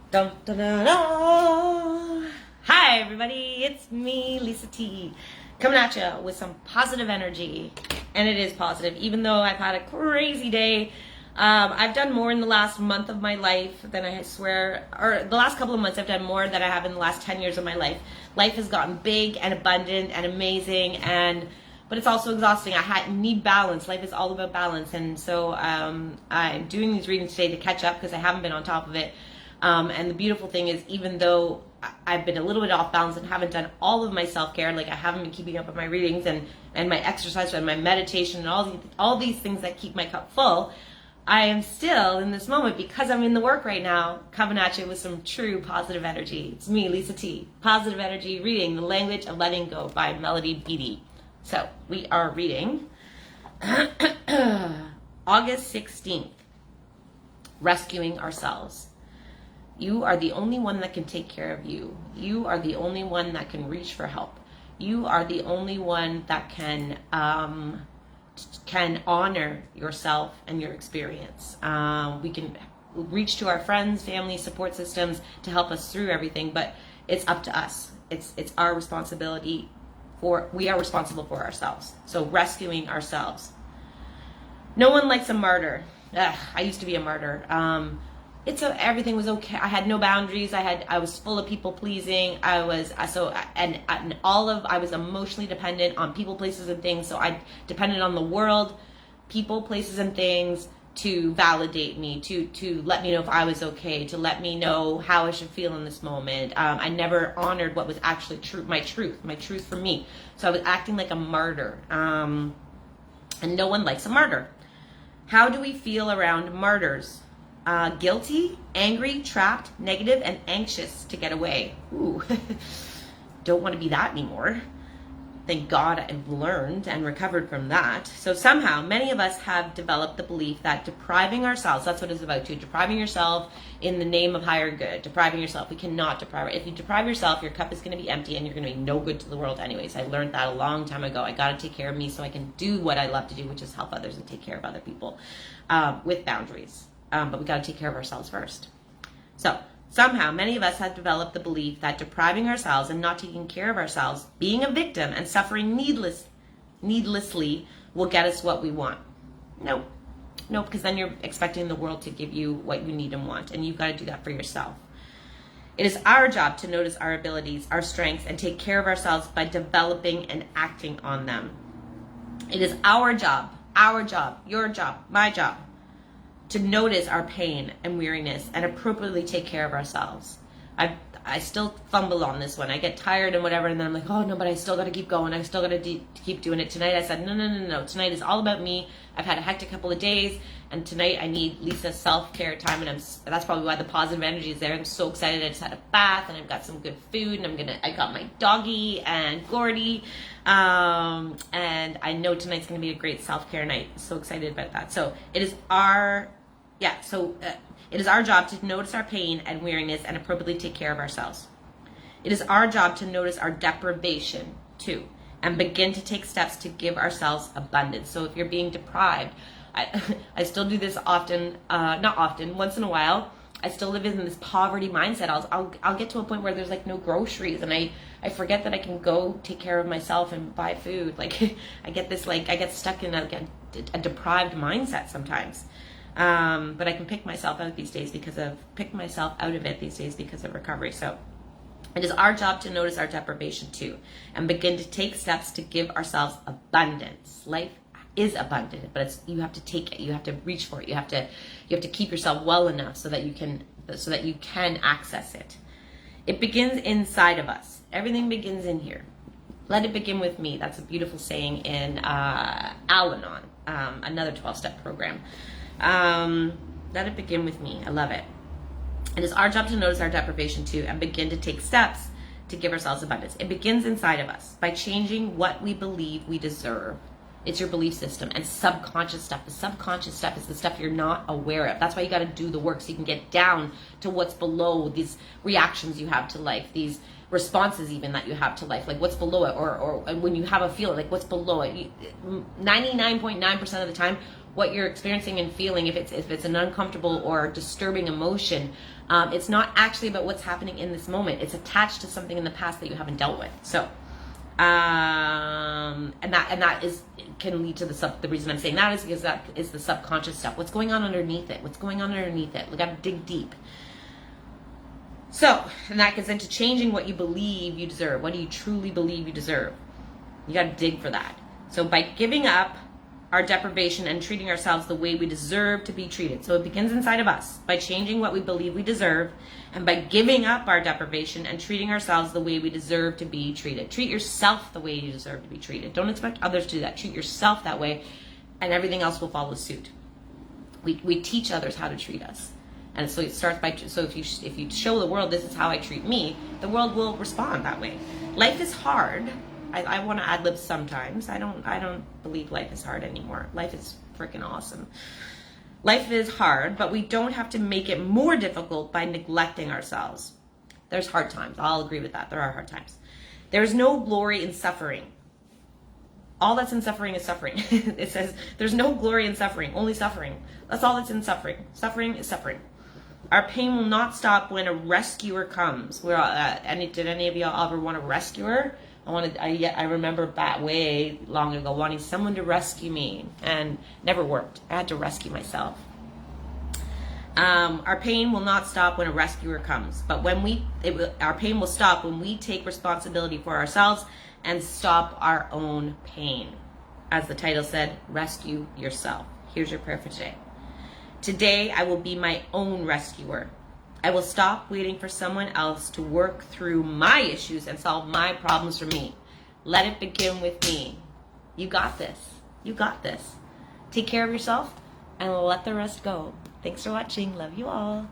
Dun, dun, dun, dun. Hi everybody, it's me, Lisa T, coming at you with some positive energy. And it is positive, even though I've had a crazy day. I've done more in the last month of my life than I swear, or the last couple of months I've done more than I have in the last 10 years of my life. Life has gotten big and abundant and amazing, but it's also exhausting. I need balance. Life is all about balance. And so I'm doing these readings today to catch up because I haven't been on top of it. And the beautiful thing is, even though I've been a little bit off balance and haven't done all of my self-care, like I haven't been keeping up with my readings and my exercise and my meditation and all these things that keep my cup full, I am still in this moment, because I'm in the work right now, coming at you with some true positive energy. It's me, Lisa T. Positive energy reading The Language of Letting Go by Melody Beattie. So we are reading August 16th, Rescuing Ourselves. You are the only one that can take care of you. You are the only one that can reach for help. You are the only one that can honor yourself and your experience. We can reach to our friends, family, support systems to help us through everything, but it's up to us. It's our responsibility. We are responsible for ourselves. So rescuing ourselves. No one likes a martyr. I used to be a martyr. Everything was okay. I had no boundaries. I was full of people pleasing. I was emotionally dependent on people, places, and things. So I depended on the world, people, places, and things to validate me, to let me know if I was okay, to let me know how I should feel in this moment. I never honored what was actually true, my truth for me. So I was acting like a martyr. And no one likes a martyr. How do we feel around martyrs? Guilty, angry, trapped, negative, and anxious to get away. Ooh, don't want to be that anymore. Thank God I've learned and recovered from that. So somehow, many of us have developed the belief that depriving ourselves, that's what it's about too, depriving yourself in the name of higher good. Depriving yourself, we cannot deprive. If you deprive yourself, your cup is going to be empty and you're going to be no good to the world anyways. I learned that a long time ago. I got to take care of me so I can do what I love to do, which is help others and take care of other people with boundaries. But we got to take care of ourselves first. So somehow many of us have developed the belief that depriving ourselves and not taking care of ourselves, being a victim and suffering needlessly will get us what we want. No, because then you're expecting the world to give you what you need and want, and you've got to do that for yourself. It is our job to notice our abilities, our strengths, and take care of ourselves by developing and acting on them. It is our job, your job, my job, to notice our pain and weariness and appropriately take care of ourselves. I still fumble on this one. I get tired and whatever, and then I'm like, oh no, but I still got to keep going. I still got to keep doing it. Tonight I said, no. Tonight is all about me. I've had a hectic couple of days, and tonight I need Lisa's self-care time, and that's probably why the positive energy is there. I'm so excited. I just had a bath, and I've got some good food, and I got my doggy and Gordy, and I know tonight's going to be a great self-care night. I'm so excited about that. So it is it is our job to notice our pain and weariness and appropriately take care of ourselves. It is our job to notice our deprivation too, and begin to take steps to give ourselves abundance. So if you're being deprived, I still do this often, not often, once in a while. I still live in this poverty mindset. I'll get to a point where there's like no groceries, and I forget that I can go take care of myself and buy food. Like I get stuck in a deprived mindset sometimes. But I can pick myself out of it these days because of recovery. So it is our job to notice our deprivation too, and begin to take steps to give ourselves abundance. Life is abundant, but you have to take it. You have to reach for it. You have to keep yourself well enough so that you can access it. It begins inside of us. Everything begins in here. Let it begin with me. That's a beautiful saying in Al-Anon, another 12-step program. Let it begin with me. I love it. It is our job to notice our deprivation too and begin to take steps to give ourselves abundance. It begins inside of us by changing what we believe we deserve. It's your belief system and subconscious stuff. The subconscious stuff is the stuff you're not aware of. That's why you got to do the work so you can get down to what's below these reactions you have to life, these responses even that you have to life, like what's below it, or when you have a feeling, like what's below it. 99.9% of the time, what you're experiencing and feeling, if it's an uncomfortable or disturbing emotion, It's not actually about what's happening in this moment. It's attached to something in the past that you haven't dealt with. So, and that is can lead to the reason I'm saying that is because that is the subconscious stuff. What's going on underneath it? What's going on underneath it? We got to dig deep. So, and that gets into changing what you believe you deserve. What do you truly believe you deserve? You got to dig for that. So by giving up our deprivation and treating ourselves the way we deserve to be treated. So it begins inside of us by changing what we believe we deserve, and by giving up our deprivation and treating ourselves the way we deserve to be treated. Treat yourself the way you deserve to be treated. Don't expect others to do that. Treat yourself that way, and everything else will follow suit. We teach others how to treat us. And so it starts by, so if you show the world this is how I treat me, the world will respond that way. Life is hard. I want to ad-lib sometimes. I don't believe life is hard anymore. Life is freaking awesome. Life is hard, but we don't have to make it more difficult by neglecting ourselves. There's hard times. I'll agree with that. There are hard times. There's no glory in suffering. All that's in suffering is suffering. It says there's no glory in suffering, only suffering. That's all that's in suffering. Suffering is suffering. Our pain will not stop when a rescuer comes. Did any of y'all ever want a rescuer? I remember back way long ago wanting someone to rescue me, and never worked. I had to rescue myself. Our pain will not stop when a rescuer comes, but our pain will stop when we take responsibility for ourselves and stop our own pain. As the title said, rescue yourself. Here's your prayer for today. Today, I will be my own rescuer. I will stop waiting for someone else to work through my issues and solve my problems for me. Let it begin with me. You got this. You got this. Take care of yourself and let the rest go. Thanks for watching. Love you all.